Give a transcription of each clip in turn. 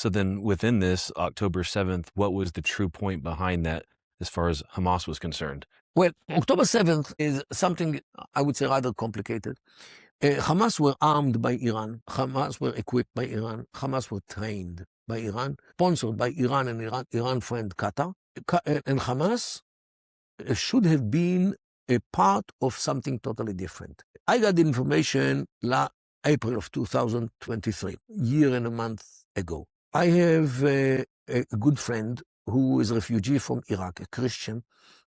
So then within this October 7th, what was the true point behind that as far as Hamas was concerned? Well, October 7th is something I would say rather complicated. Hamas were armed by Iran. Hamas were equipped by Iran. Hamas were trained by Iran, sponsored by Iran and Iran friend Qatar. And Hamas should have been a part of something totally different. I got the information April of 2023, year and a month ago. I have a good friend who is a refugee from Iraq, a Christian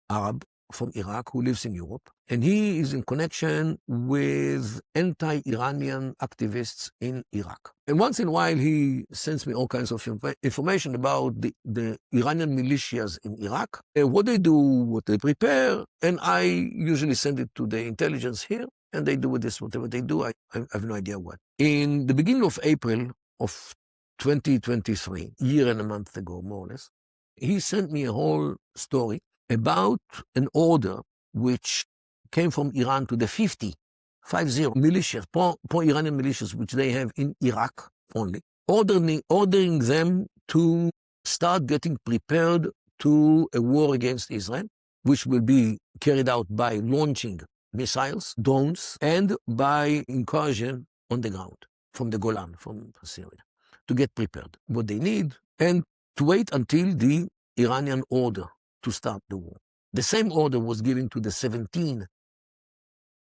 Arab from Iraq who lives in Europe, and he is in connection with anti-Iranian activists in Iraq. And once in a while, he sends me all kinds of information about the Iranian militias in Iraq, what they do, what they prepare, and I usually send it to the intelligence here, and they do with this whatever they do. I have no idea what. In the beginning of April of 2023, year and a month ago, more or less, he sent me a whole story about an order which came from Iran to the 50 militias, pro-Iranian militias, which they have in Iraq only, ordering them to start getting prepared to a war against Israel, which will be carried out by launching missiles, drones, and by incursion on the ground from the Golan, from Syria, to get prepared, what they need, and to wait until the Iranian order to start the war. The same order was given to the 17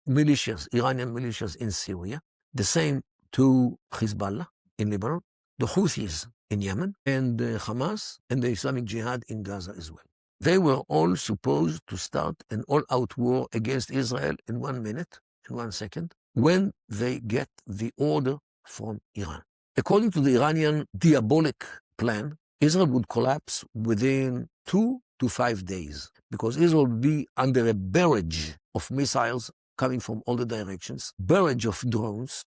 militias, Iranian militias in Syria, the same to Hezbollah in Lebanon, the Houthis in Yemen, and Hamas and the Islamic Jihad in Gaza as well. They were all supposed to start an all-out war against Israel in 1 minute, in 1 second, when they get the order from Iran. According to the Iranian diabolic plan, Israel would collapse within 2 to 5 days, because Israel would be under a barrage of missiles coming from all the directions, barrage of drones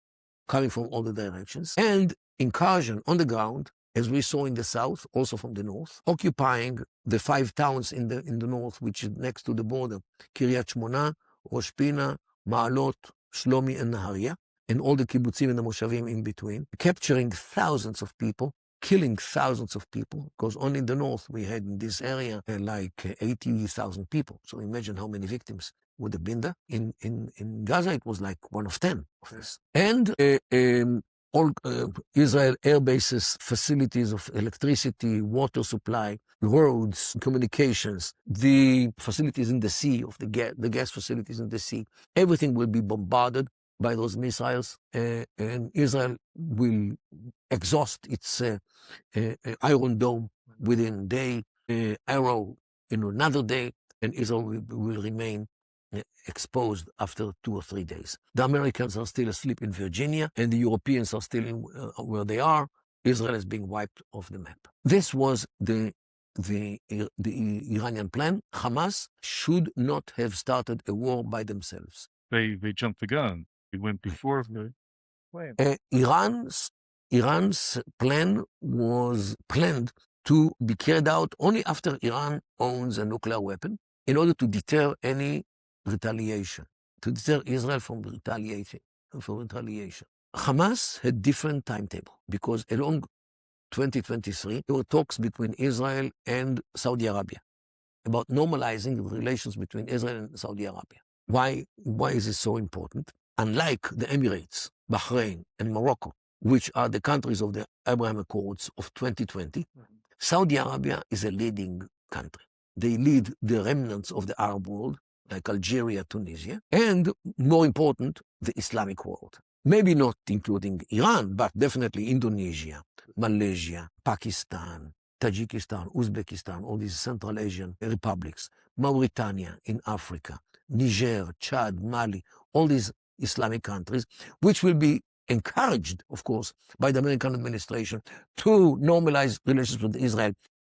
coming from all the directions, and incursion on the ground, as we saw in the south, also from the north, occupying the 5 towns in the north, which is next to the border, Kiryat Shmona, Rosh Pina, Ma'alot, Shlomi, and Nahariya, and all the kibbutzim and the moshavim in between, capturing thousands of people, killing thousands of people, because only in the north we had in this area like 80,000 people. So imagine how many victims would have been there. In Gaza, it was like 1 of 10 of this. And all Israel air bases, facilities of electricity, water supply, roads, communications, the facilities in the sea, of the gas facilities in the sea, everything will be bombarded by those missiles, and Israel will exhaust its Iron Dome within a day, arrow in another day, and Israel will remain exposed after 2 or 3 days. The Americans are still asleep in Virginia, and the Europeans are still where they are. Israel is being wiped off the map. This was the Iranian plan. Hamas should not have started a war by themselves. They jumped the gun. It went before the plan. Iran's plan was planned to be carried out only after Iran owns a nuclear weapon, in order to deter any retaliation, to deter Israel from retaliation. Hamas had different timetable, because along 2023 there were talks between Israel and Saudi Arabia about normalizing the relations between Israel and Saudi Arabia. Why is it so important? Unlike the Emirates, Bahrain, and Morocco, which are the countries of the Abraham Accords of 2020, Saudi Arabia is a leading country. They lead the remnants of the Arab world, like Algeria, Tunisia, and more important, the Islamic world. Maybe not including Iran, but definitely Indonesia, Malaysia, Pakistan, Tajikistan, Uzbekistan, all these Central Asian republics, Mauritania in Africa, Niger, Chad, Mali, all these Islamic countries, which will be encouraged, of course, by the American administration to normalize relations with Israel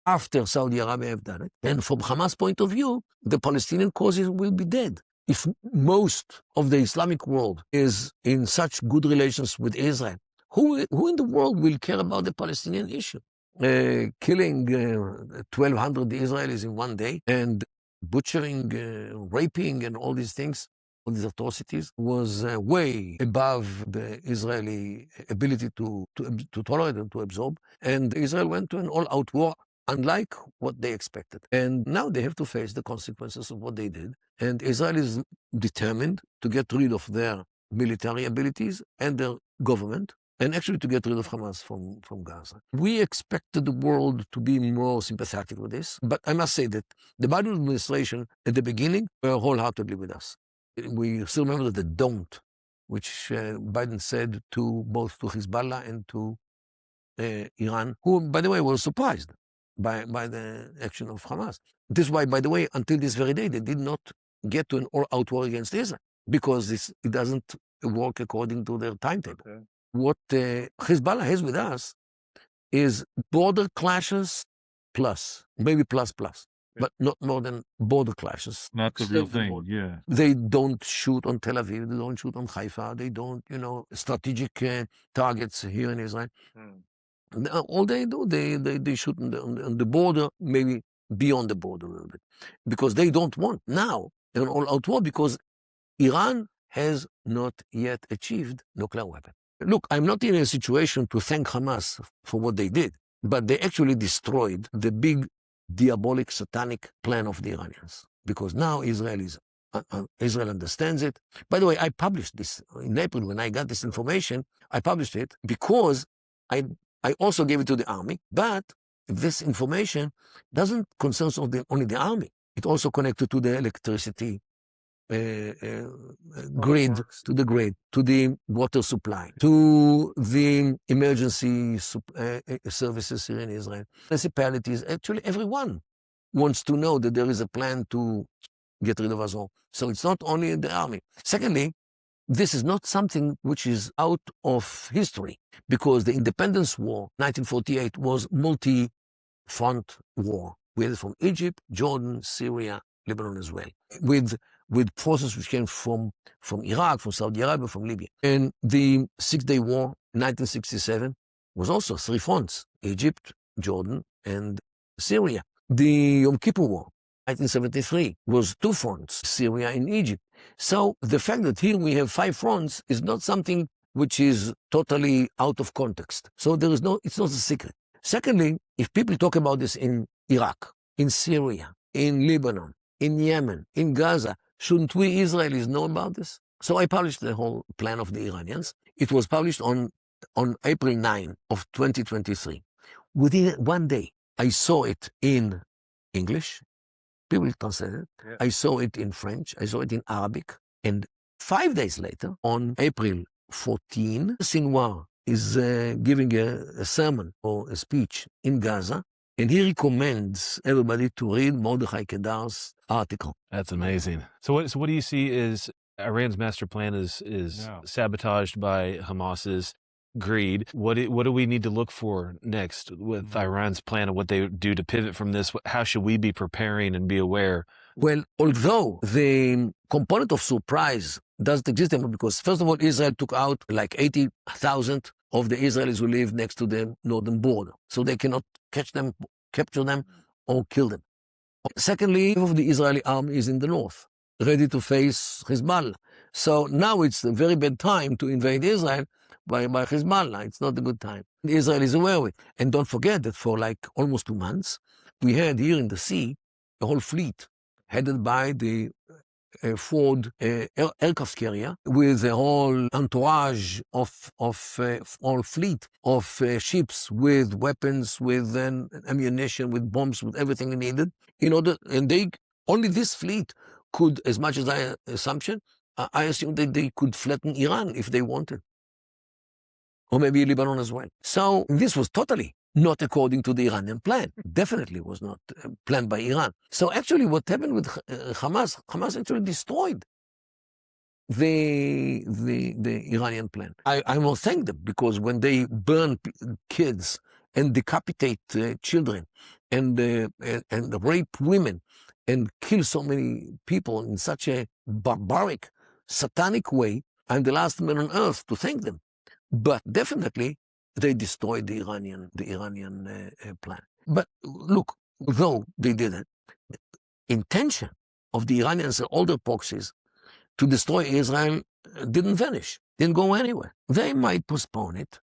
after Saudi Arabia have done it. And from Hamas' point of view, the Palestinian causes will be dead. If most of the Islamic world is in such good relations with Israel, who in the world will care about the Palestinian issue? Killing 1,200 Israelis in 1 day, and butchering, raping, and all these things these atrocities was way above the Israeli ability to tolerate and to absorb. And Israel went to an all-out war, unlike what they expected. And now they have to face the consequences of what they did. And Israel is determined to get rid of their military abilities and their government, and actually to get rid of Hamas from Gaza. We expected the world to be more sympathetic with this, but I must say that the Biden administration at the beginning were wholeheartedly with us. We still remember the don't, which Biden said to both to Hezbollah and to Iran, who, by the way, were surprised by the action of Hamas. This is why, by the way, until this very day, they did not get to an all-out war against Israel, because it doesn't work according to their timetable. Okay. What Hezbollah has with us is border clashes plus, maybe plus, but not more than border clashes. Not the real thing, yeah. They don't shoot on Tel Aviv, they don't shoot on Haifa, they don't, strategic targets here in Israel. All they do, they shoot on the border, maybe beyond the border a little bit, because they don't want now an all-out war, because Iran has not yet achieved nuclear weapon. Look, I'm not in a situation to thank Hamas for what they did, but they actually destroyed the big diabolic satanic plan of the Iranians, because now Israel understands it. By the way, I published this in April. When I got this information, I published it because I also gave it to the army, but this information doesn't concern only the army. It also connected to the electricity grid, to the grid, to the water supply, to the emergency services here in Israel, municipalities. Actually, everyone wants to know that there is a plan to get rid of us all. So it's not only the army. Secondly, this is not something which is out of history, because the Independence War, 1948, was multi-front war. We had it from Egypt, Jordan, Syria, Lebanon as well, with forces which came from Iraq, from Saudi Arabia, from Libya. And the Six-Day War, 1967, was also 3 fronts: Egypt, Jordan, and Syria. The Yom Kippur War, 1973, was 2 fronts, Syria and Egypt. So the fact that here we have 5 fronts is not something which is totally out of context. So it's not a secret. Secondly, if people talk about this in Iraq, in Syria, in Lebanon, in Yemen, in Gaza, shouldn't we Israelis know about this? So I published the whole plan of the Iranians. It was published on April 9 of 2023. Within 1 day, I saw it in English. People translated it. Yeah. I saw it in French. I saw it in Arabic. And 5 days later, on April 14, Sinwar is giving a sermon or a speech in Gaza. And he recommends everybody to read Mordechai Kedar's article. That's amazing. So what do you see is Iran's master plan is sabotaged by Hamas's greed? What do we need to look for next with Iran's plan and what they do to pivot from this? How should we be preparing and be aware? Well, although the component of surprise doesn't exist anymore, because first of all, Israel took out like 80,000 of the Israelis who live next to the northern border. So they cannot capture them, or kill them. Secondly, half of the Israeli army is in the north, ready to face Hezbollah. So now it's a very bad time to invade Israel by Hezbollah. It's not a good time. Israel is aware of it. And don't forget that for like almost 2 months, we had here in the sea a whole fleet headed by the Ford aircraft carrier, with a whole entourage of all fleet of ships with weapons, with ammunition, with bombs, with everything needed. And only this fleet could, as much as I assume that they could flatten Iran if they wanted, or maybe Lebanon as well. So this was totally not according to the Iranian plan. Definitely was not planned by Iran. So actually what happened with Hamas actually destroyed the Iranian plan. I will thank them, because when they burn kids and decapitate children and rape women and kill so many people in such a barbaric, satanic way, I'm the last man on earth to thank them. But definitely, they destroyed the Iranian plan. But look, though they did it, the intention of the Iranians and all their proxies to destroy Israel didn't vanish, didn't go anywhere. They might postpone it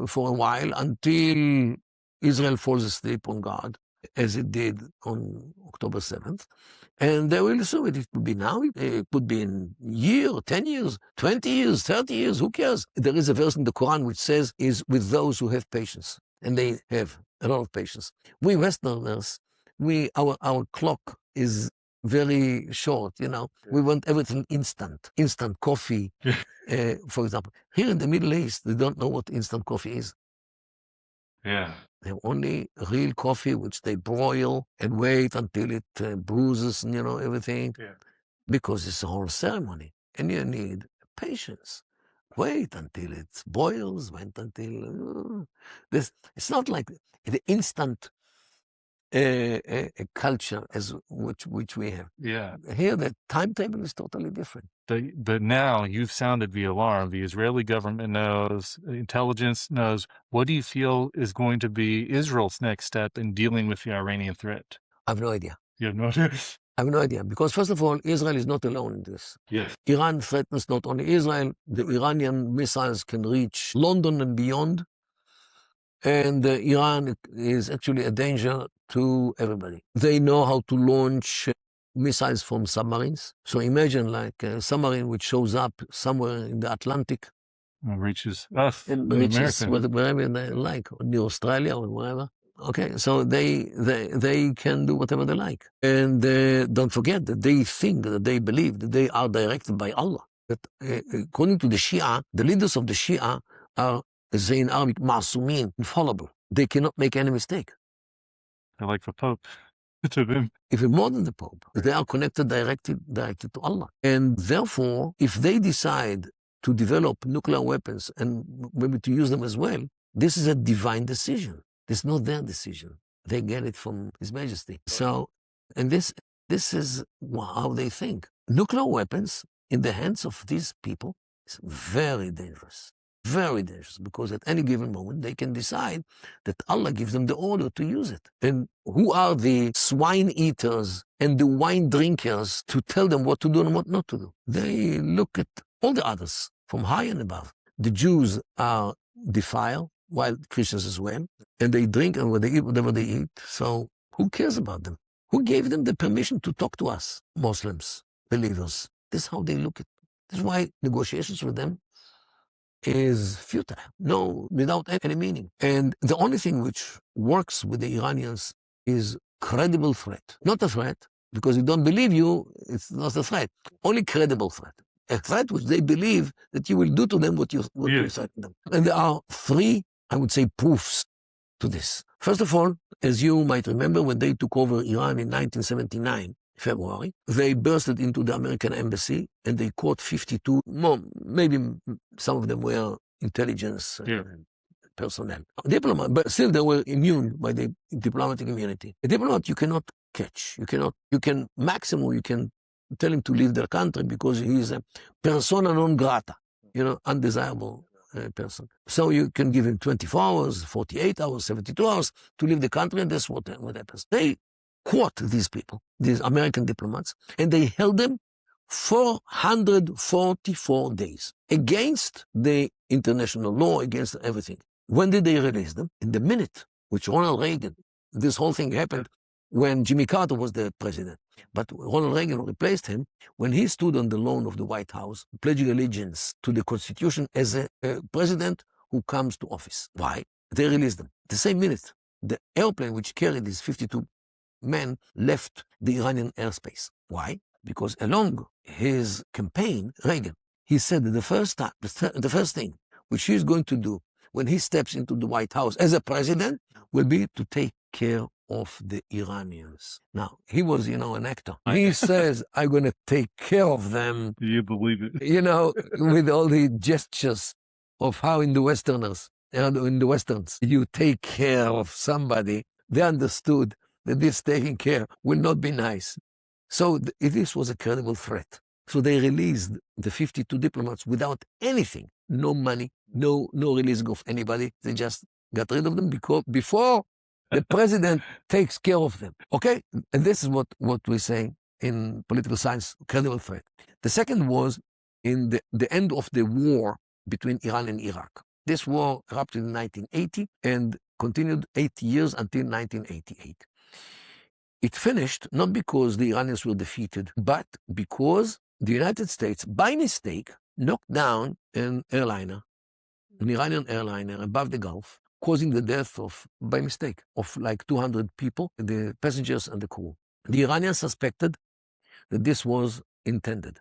for a while until Israel falls asleep on God, as it did on October 7th. And they will assume it could be now, it could be in a year, 10 years, 20 years, 30 years, who cares? There is a verse in the Quran which says, is with those who have patience. And they have a lot of patience. We Westerners, our clock is very short, you know. We want everything instant coffee, for example. Here in the Middle East, they don't know what instant coffee is. Yeah. They have only real coffee, which they broil and wait until it bruises and, you know, everything. Yeah. Because it's a whole ceremony. And you need patience. Wait until it boils, wait until this. It's not like the instant culture as which we have. Yeah. Here, the timetable is totally different. But now you've sounded the alarm. The Israeli government knows, intelligence knows. What do you feel is going to be Israel's next step in dealing with the Iranian threat? I have no idea. You have no idea? I have no idea. Because first of all, Israel is not alone in this. Yes. Iran threatens not only Israel, the Iranian missiles can reach London and beyond. And Iran is actually a danger to everybody. They know how to launch missiles from submarines. So imagine like a submarine which shows up somewhere in the Atlantic. Reaches us, And the reaches Americans. wherever they like, near Australia or wherever. Okay, so they can do whatever they like. And don't forget that they think, that they believe that they are directed by Allah. That according to the Shia, the leaders of the Shia are, as they in Arabic, ma'sumin, infallible. They cannot make any mistake. They're like the Pope to them. Even more than the Pope. They are connected directly to Allah. And therefore, if they decide to develop nuclear weapons and maybe to use them as well, this is a divine decision. It's not their decision. They get it from His Majesty. So, and this is how they think. Nuclear weapons in the hands of these people is very dangerous. Very dangerous, because at any given moment they can decide that Allah gives them the order to use it. And who are the swine eaters and the wine drinkers to tell them what to do and what not to do? They look at all the others from high and above. The Jews are defiled, while Christians as well, and they drink and they eat whatever they eat. So who cares about them? Who gave them the permission to talk to us, Muslims, believers? This is how they look at it. This is why negotiations with them is futile, without any meaning. And the only thing which works with the Iranians is credible threat. Not a threat, because they don't believe you, it's not a threat. Only credible threat. A threat which they believe that you will do to them what you threaten them. And there are three, I would say, proofs to this. First of all, as you might remember, when they took over Iran in 1979, February, they bursted into the American embassy and they caught 52, maybe some of them were intelligence personnel, diplomat, but still they were immune by the diplomatic immunity. A diplomat you cannot catch. You can tell him to leave their country because he is a persona non grata, undesirable person. So you can give him 24 hours, 48 hours, 72 hours to leave the country, and that's what happens. They caught these people, these American diplomats, and they held them 444 days against the international law, against everything. When did they release them? In the minute which Ronald Reagan, this whole thing happened when Jimmy Carter was the president. But Ronald Reagan replaced him when he stood on the lawn of the White House, pledging allegiance to the Constitution as a president who comes to office. Why? They released them. The same minute, the airplane which carried these 52 men left the Iranian airspace. Why? Because along his campaign, Reagan, he said that the first thing which he's going to do when he steps into the White House as a president will be to take care of the Iranians. Now, he was, an actor. He says, I'm going to take care of them. You believe it. With all the gestures of how in the Westerns, you take care of somebody. They understood that this taking care will not be nice. So this was a credible threat. So they released the 52 diplomats without anything. No money, no releasing of anybody. They just got rid of them before the president takes care of them. Okay? And this is what we say. in political science, credible threat. The second was in the end of the war between Iran and Iraq. This war erupted in 1980 and continued 8 years until 1988. It finished not because the Iranians were defeated, but because the United States, by mistake, knocked down an airliner, an Iranian airliner above the Gulf, causing the death of, by mistake, of like 200 people, the passengers and the crew. The Iranians suspected that this was intended.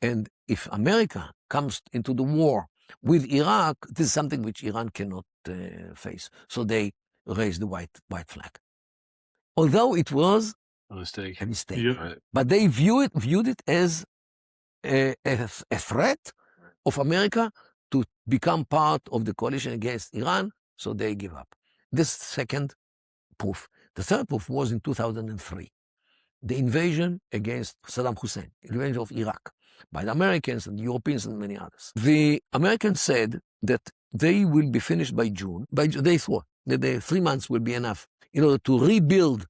And if America comes into the war with Iraq, this is something which Iran cannot face. So they raised the white flag. Although it was a mistake. Yeah. Right. But they viewed it as a threat of America to become part of the coalition against Iran, so they give up. This second proof. The third proof was in 2003. The invasion against Saddam Hussein, invasion of Iraq, by the Americans and the Europeans and many others. The Americans said that they will be finished by June. They thought that the 3 months will be enough in order to rebuild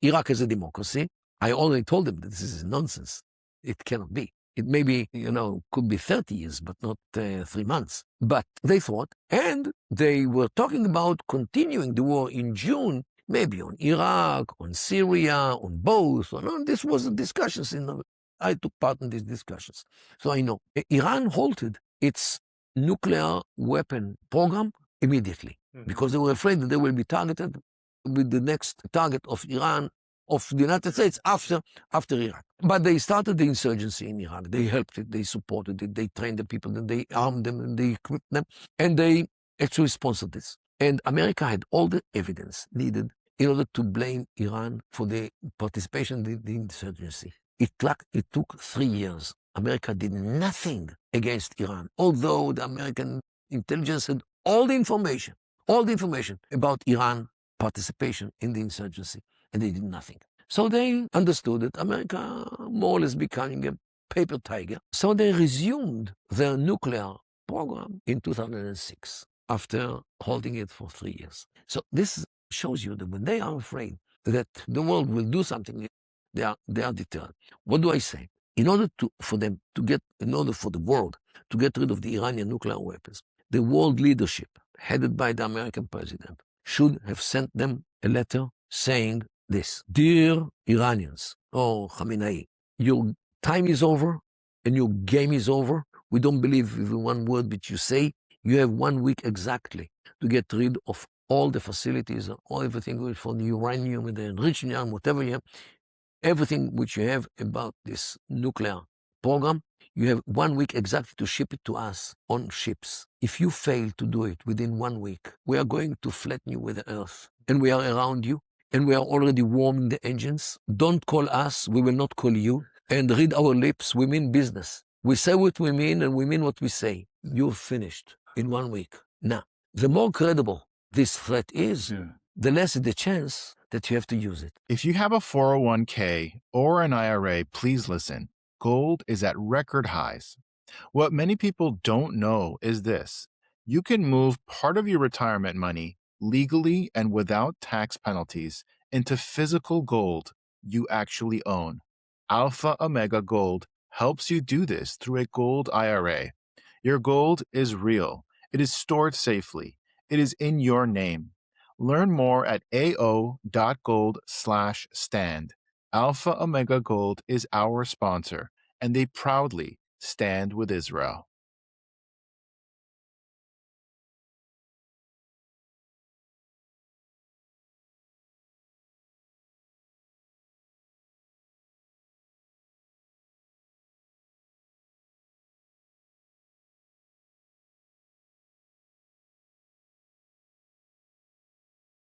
Iraq as a democracy. I already told them that this is nonsense. It cannot be. It maybe, could be 30 years, but not 3 months. But they thought, and they were talking about continuing the war in June, maybe on Iraq, on Syria, on both. This was the discussions. I took part in these discussions. So I know. Iran halted its nuclear weapon program immediately because they were afraid that they will be targeted with the next target of Iran, of the United States after Iraq. But they started the insurgency in Iraq. They helped it, they supported it, they trained the people, and they armed them, and they equipped them, and they actually sponsored this. And America had all the evidence needed in order to blame Iran for the participation in the insurgency. It took 3 years. America did nothing against Iran, although the American intelligence had all the information about Iran participation in the insurgency, and they did nothing. So they understood that America more or less becoming a paper tiger. So they resumed their nuclear program in 2006 after holding it for 3 years. So this shows you that when they are afraid that the world will do something, they are deterred. What do I say? In order for the world to get rid of the Iranian nuclear weapons, the world leadership, headed by the American president, should have sent them a letter saying this: Dear Iranians, or Khamenei, your time is over and your game is over. We don't believe in one word which you say. You have 1 week exactly to get rid of all the facilities and everything for the uranium and the enriched uranium, whatever you have, everything which you have about this nuclear program. You have 1 week exactly to ship it to us on ships. If you fail to do it within 1 week, we are going to flatten you with the earth. And we are around you. And we are already warming the engines. Don't call us. We will not call you. And read our lips. We mean business. We say what we mean and we mean what we say. You're finished in 1 week. Now, the more credible this threat is, the less is the chance that you have to use it. If you have a 401k or an IRA, please listen. Gold is at record highs. What many people don't know is this: you can move part of your retirement money legally and without tax penalties into physical gold you actually own. Alpha Omega Gold helps you do this through a gold IRA. Your gold is real. It is stored safely. It is in your name. Learn more at ao.gold/stand. Alpha Omega Gold is our sponsor, and they proudly stand with Israel.